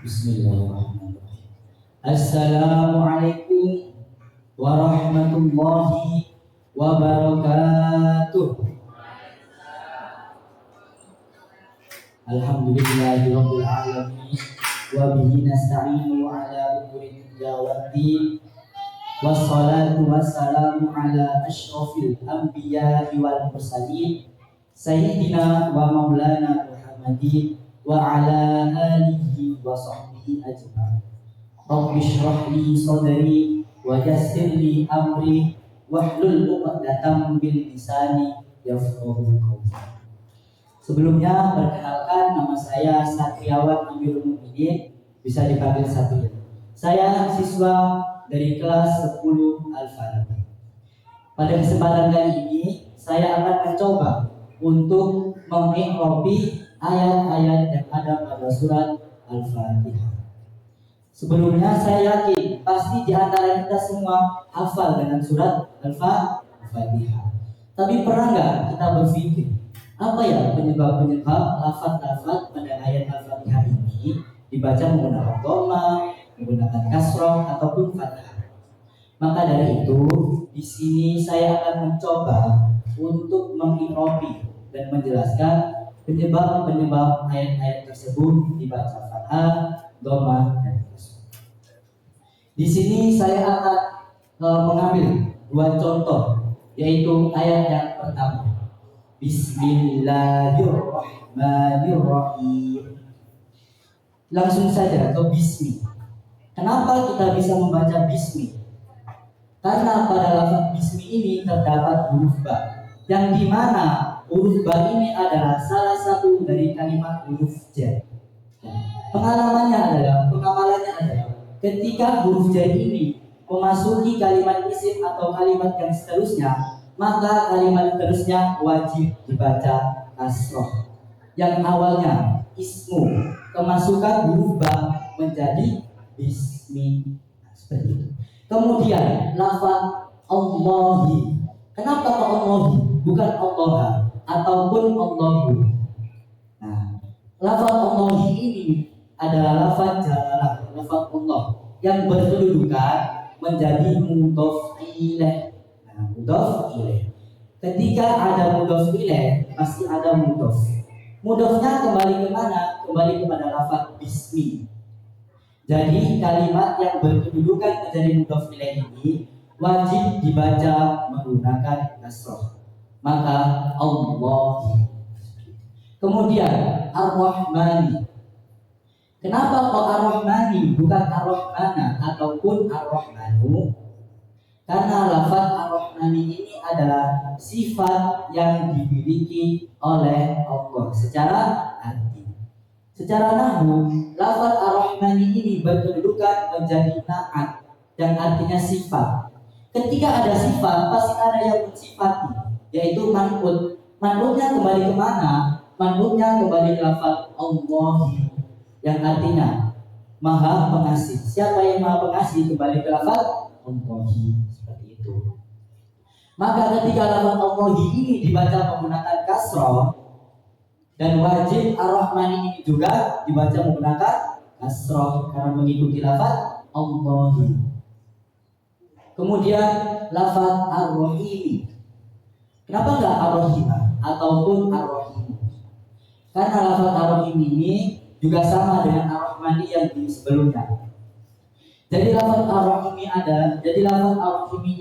Bismillahirrahmanirrahim. Assalamualaikum warahmatullahi wabarakatuh. Alhamdulillahirabbil alamin wa bihi nasta'inu ala umuri dunya waddin. Wassalatu wassalamu ala asyrafil anbiya'i wal mursalin sayyidina wa maulana Muhammadin wa ala alihi wa sahbihi ajma'in. Rabbi shrah li sadri wa yassir li amri wahlul 'uqdatam min lisani yafqahu qawli. Sebelumnya perkenalkan, nama saya Satriawan Amirul Mukminin, bisa dipanggil Satria. Saya siswa dari kelas 10 Al-Farabi. Pada kesempatan kali ini saya akan mencoba untuk mengikhrobi ayat-ayat yang ada pada surat Al-Fatihah. Sebelumnya saya yakin pasti di antara kita semua hafal dengan surat Al-Fatihah. Tapi pernah nggak kita berpikir apa ya penyebab-penyebab lafaz-lafaz pada ayat Al-Fatihah ini dibaca menggunakan dhamma, menggunakan kasroh ataupun fathah? Maka dari itu, di sini saya akan mencoba untuk mengikhrobi dan menjelaskan penyebab-penyebab ayat-ayat tersebut dibaca fathah, dhamma, dan kasroh. Di sini saya akan mengambil dua contoh, yaitu ayat yang pertama. Bismillahirrahmanirrahim. Langsung saja ke bismi. Kenapa kita bisa membaca bismi? Karena pada lafaz bismi ini terdapat huruf ba, yang dimana huruf ba ini adalah salah satu dari kalimat huruf jar. Pengamalannya adalah ketika huruf jar ini memasuki kalimat isim atau kalimat yang seterusnya, maka kalimat terusnya wajib dibaca kasroh. Yang awalnya ismu, kemasukan huruf ba menjadi bismi, seperti itu. Kemudian lafaz Allahi. Kenapa kok Allahi bukan Allah ataupun Allahu? Nah, lafaz Allahi ini adalah lafaz jalalah, lafaz Allah yang berkedudukan menjadi mudhof ilaih. Mudhof ilaih. Ketika ada mudhof ilaih, pasti ada mudhof. Mudhofnya kembali ke mana? Kembali kepada lafaz bismi. Jadi kalimat yang berkedudukan menjadi mudhof ilaih ini wajib dibaca menggunakan kasroh. Maka Allahi. Kemudian Ar-Rahmani. Kenapa kok Ar-Rahmani bukan Ar-Rahmana ataupun Ar-Rahmanu? Karena lafaz Ar-Rahmani ini adalah sifat yang dimiliki oleh Allah secara arti. Secara nahwu, lafaz Ar-Rahmani ini berkedudukan menjadi na'at yang artinya sifat. Ketika ada sifat, pasti ada yang mensifati, yaitu man'ut. Man'utnya kembali ke mana? Man'utnya kembali ke lafaz Allahi yang artinya Maha Pengasih. Siapa yang Maha Pengasih kembali ke lafaz Allahi. Maka ketika lafaz Allahi ini dibaca menggunakan kasroh, dan wajib Ar-Rahman ini juga dibaca menggunakan kasroh karena mengikuti lafaz Allahi. Kemudian lafaz Ar-Rahimi. Kenapa enggak Ar-Rahimah ataupun Ar-Rahim? Karena lafaz Ar-Rahim ini juga sama dengan Ar-Rahmani yang di sebelumnya. Jadi lafaz Ar-Rahimi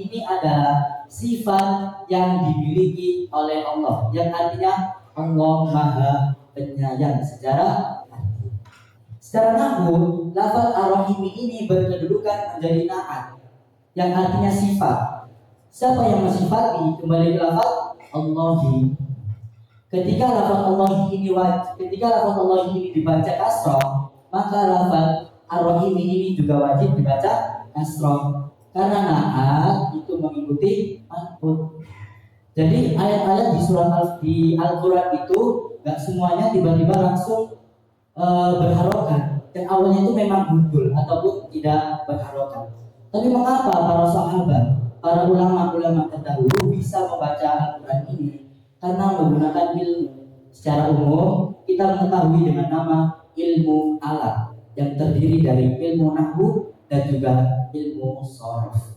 ini adalah sifat yang dimiliki oleh Allah, yang artinya Allah Maha Penyayang secara arti. Secara nahwu, lafaz Ar-Rahimi ini berkedudukan menjadi na'at yang artinya sifat. Siapa yang mensifati? Kembali ke lafaz Allahi. Ketika lafaz Allahi ini dibaca kasroh, maka lafaz Ar-Rahimi ini juga wajib dibaca kasroh karena na'at itu mengikuti man'ut. Jadi ayat-ayat di Al-Quran itu gak semuanya tiba-tiba langsung berharokat. Yang awalnya itu memang gundul ataupun tidak berharokat. Tapi mengapa para sahabat, para ulama-ulama terdahulu bisa membaca Al-Quran ini? Karena menggunakan ilmu. Secara umum kita mengetahui dengan nama ilmu alam. yang terdiri dari ilmu nahwu dan juga ilmu sharaf.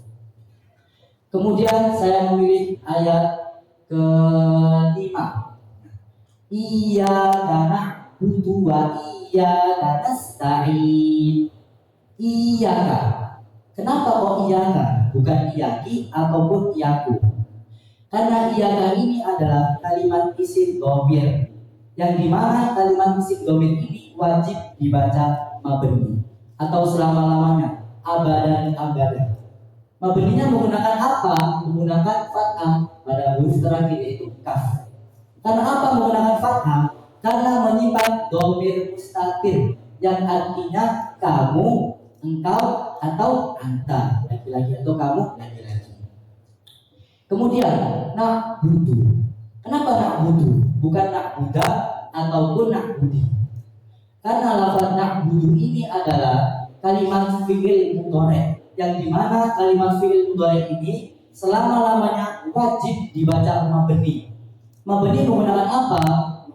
Kemudian saya memilih ayat kelima. Iyyaka na'budu wa iyyaka nasta'in. Iyyaka. Kenapa kok iyyaka? Bukan iyaki ataupun iyaku. Karena iyyaka ini adalah kalimat isim dhamir, yang dimana kalimat isim dhamir ini wajib dibaca mabni atau selama-lamanya, abadan. Mabninya menggunakan apa? Menggunakan fathah pada huruf terakhir yaitu kaf. Karena apa menggunakan fathah? Karena menyimpan dhamir mustatir yang artinya kamu, engkau, atau anta, laki-laki atau kamu, laki-laki. Kemudian na'budu. Kenapa na'budu? Bukan na'buda ataupun na'budi. Karena lafaz na'budu ini adalah kalimat fi'il mudhari, yang dimana kalimat fi'il mudhari ini selama-lamanya wajib dibaca mabni. Mabni menggunakan apa?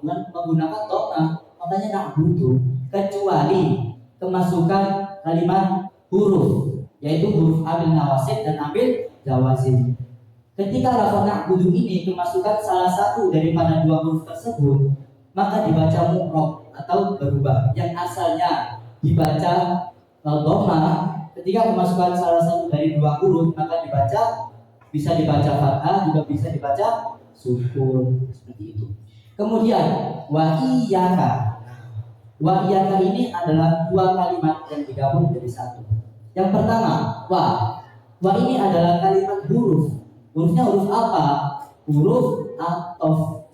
Menggunakan dhamma. Makanya na'budu, kecuali kemasukan kalimat huruf, yaitu huruf amil nawasib dan amil jawazim. Ketika lafaz na'budu ini kemasukan salah satu daripada dua huruf tersebut, maka dibaca mu'rab atau berubah. Yang asalnya dibaca dhamma, ketika kemasukan salah satu dari dua huruf, maka bisa dibaca fathah, juga bisa dibaca sukun, seperti itu. Kemudian wa iyyaka. Wa iyyaka ini adalah dua kalimat yang digabung jadi satu. Yang pertama, wa ini adalah kalimat huruf. Hurufnya huruf apa? Huruf athof.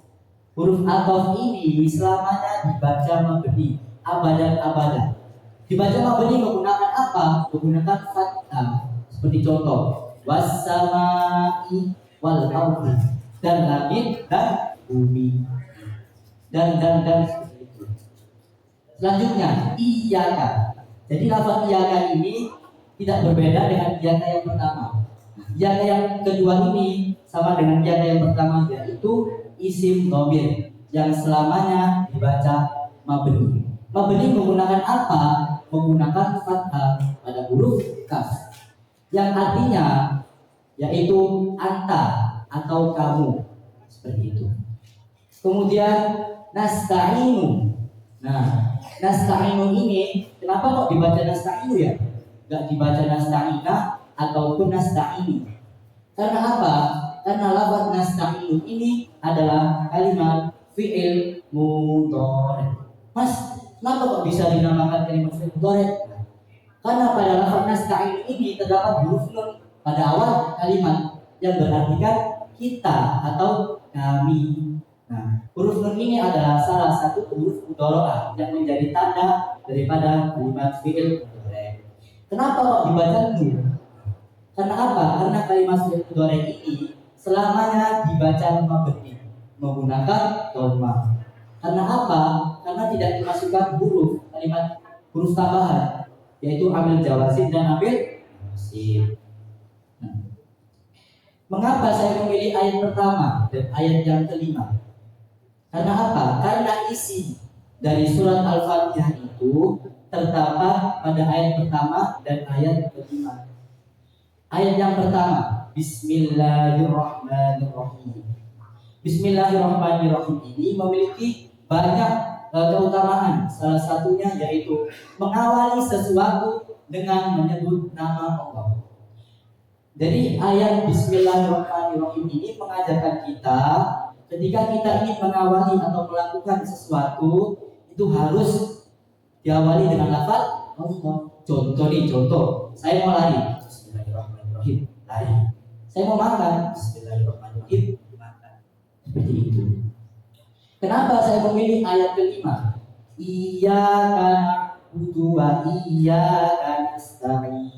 Huruf athof ini selamanya dibaca mabni, abadan. Dibaca mabni menggunakan apa? Menggunakan fathah. Seperti contoh, was-samai wal ardi, dan langit dan bumi. Dan seperti itu. Selanjutnya, iyyaka. Jadi lafaz iyyaka ini tidak berbeda dengan iyyaka yang pertama. Iyyaka yang kedua ini sama dengan iyyaka yang pertama, yaitu isim dhamir yang selamanya dibaca mabni. Mabni menggunakan apa? Menggunakan fathah pada huruf kaf, yang artinya yaitu anta atau kamu, seperti itu. Kemudian nasta'inu. Nah, nasta'inu ini kenapa kok dibaca nasta'inu ya? Gak dibaca nasta'ina ataupun nasta'ini. Karena apa? Karena lafaz nasta'inu ini adalah kalimat fi'il mudhari. Mas, kenapa kok bisa dinamakan kalimat fi'il mudhari? Karena pada lafaz nasta'inu ini terdapat huruf nun pada awal kalimat yang berartikan kita atau kami. Nah, huruf nun ini adalah salah satu huruf mudhari'ah yang menjadi tanda daripada kalimat fi'il mudhari. Kenapa kok dibaca nun? Karena apa? Karena kalimat fi'il mudhari ini selamanya dibaca mabni menggunakan dhamma. Karena apa? Karena tidak dimasukkan kalimat huruf tambahan, yaitu amil jawazim dan amil nasib. Mengapa saya memilih ayat pertama dan ayat yang kelima? Karena apa? Karena isi dari surat Al-Fatihah itu terdapat pada ayat pertama dan ayat kelima. Ayat yang pertama, Bismillahirrahmanirrahim. Bismillahirrahmanirrahim ini memiliki banyak keutamaan. Salah satunya yaitu mengawali sesuatu dengan menyebut nama Allah. Jadi ayat Bismillahirrahmanirrahim ini mengajarkan kita ketika kita ingin mengawali atau melakukan sesuatu itu harus diawali dengan lafaz Allah. Contoh, saya mau lari, Bismillahirrahmanirrahim, lari. Saya mau makan, Bismillahirrahmanirrahim, makan. Seperti itu. Kenapa saya memilih ayat kelima? Iyyaka na'budu wa iyyaka nasta'in.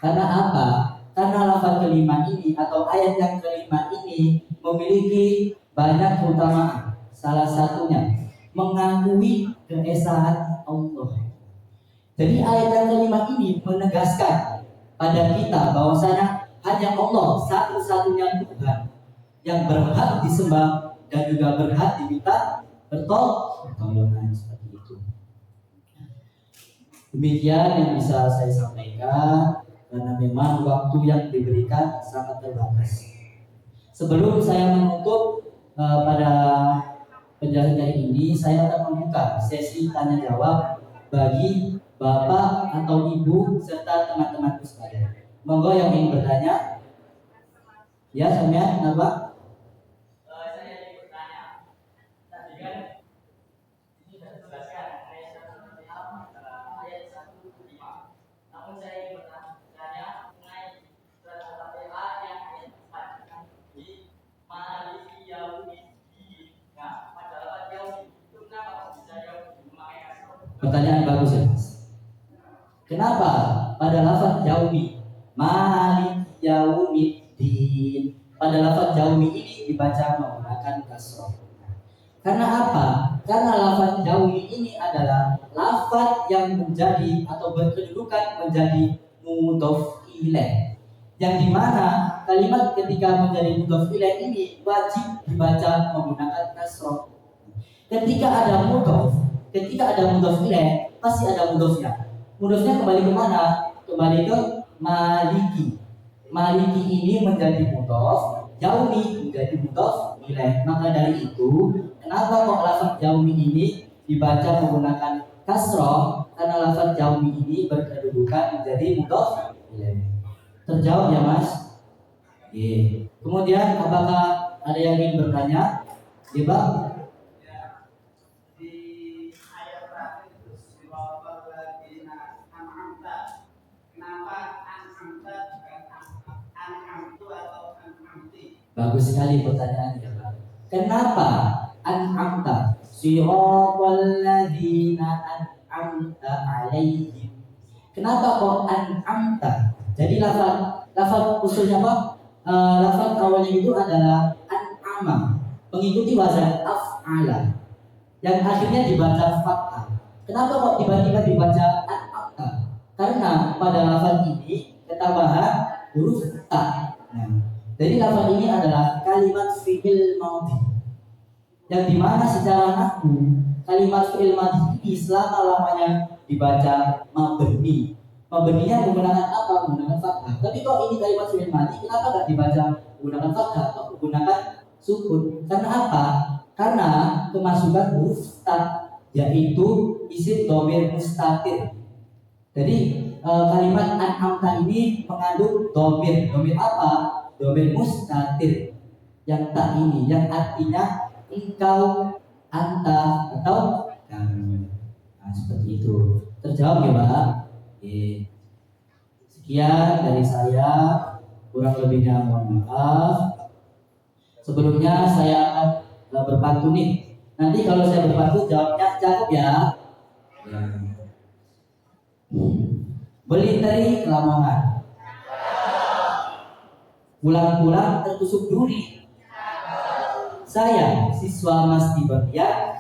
Karena apa? Karena lafaz kelima ini atau ayat yang kelima ini memiliki banyak keutamaan. Salah satunya mengakui keesaan Allah. Jadi ayat yang kelima ini menegaskan pada kita bahwasanya hanya Allah satu-satunya Tuhan yang berhak disembah dan juga berhak diminta pertolongan, seperti itu. Demikian yang bisa saya sampaikan karena memang waktu yang diberikan sangat terbatas. Sebelum saya menutup pada penjelasan kali ini, saya akan membuka sesi tanya jawab bagi Bapak atau Ibu serta teman-temanku sekalian. Monggo yang ingin bertanya. Ya, sampean kenapa? Saya ingin bertanya. Tadi kan ini sudah dijelaskan ayat 1 ayat 1-5. Namun saya ingin bertanya mengenai surat Al-Fatihah yang ayat 4 di Maliki Yaumiddin. Nah, pada lafaz yaumi itu kenapa bisa yaumi memakai kasroh? Pertanyaan bagus ya, Mas. Kenapa pada lafaz yaumi Maliki Yaumiddin pada lafaz yaumi ini dibaca menggunakan kasroh? Karena apa? Karena lafaz yaumi ini adalah lafaz yang menjadi atau berkedudukan menjadi mudhof ilaih, yang dimana kalimat ketika menjadi mudhof ilaih ini wajib dibaca menggunakan kasroh. Ketika ada mudhof ilaih pasti ada mudhofnya. Mudhofnya kembali kemana? Kembali ke maliki. Maliki ini menjadi mudhof, yaumi menjadi mudhof ilaih. Maka dari itu, kenapa kok lafaz yaumi ini dibaca menggunakan kasroh? Karena lafaz yaumi ini berkedudukan menjadi mudhof ilaih. Terjawab ya, Mas? Oke. Kemudian apakah ada yang ingin bertanya? Ya, Pak? Bagus sekali pertanyaannya, Pak. Kenapa an'amta siratal ladzina an'amta alaihim? Kenapa kok an'amta? Jadi lafaz usulnya apa? Lafaz awalnya itu adalah an'ama, mengikuti wazan af'ala, yang akhirnya dibaca fathah. Kenapa kok tiba-tiba dibaca an'amta? Karena pada lafaz ini ketambahan huruf ta. Nah, jadi lafaz ini adalah kalimat fi'il madhi, yang dimana secara nahwu kalimat fi'il madhi ini selama-lamanya dibaca mabni. Mabninya menggunakan apa? Menggunakan fathah. Tapi kok ini kalimat fi'il madhi, kenapa nggak dibaca menggunakan fathah atau menggunakan sukun? Karena apa? Karena kemasukan huruf ta, yaitu isim dhamir mustatir. Jadi kalimat an'amta ini mengandung dhamir. Dhamir apa? Dhamir mustatir. Yang tak ini, yang artinya engkau, anta, atau kamu. Nah, seperti itu. Terjawab ya, Pak? Oke. Sekian dari saya. Kurang lebihnya mohon maaf. Sebelumnya saya akan berpantun nih. Nanti kalau saya berpantun jawabnya cakep ya. Beli teri ke Lamongan, pulang-pulang tertusuk duri. Saya siswa Mas Tibatia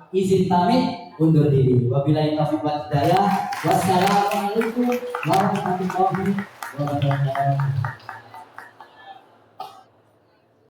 izin pamit undur diri. Wabillahi taufiq wal hidayah. Wassalamualaikum warahmatullahi wabarakatuh.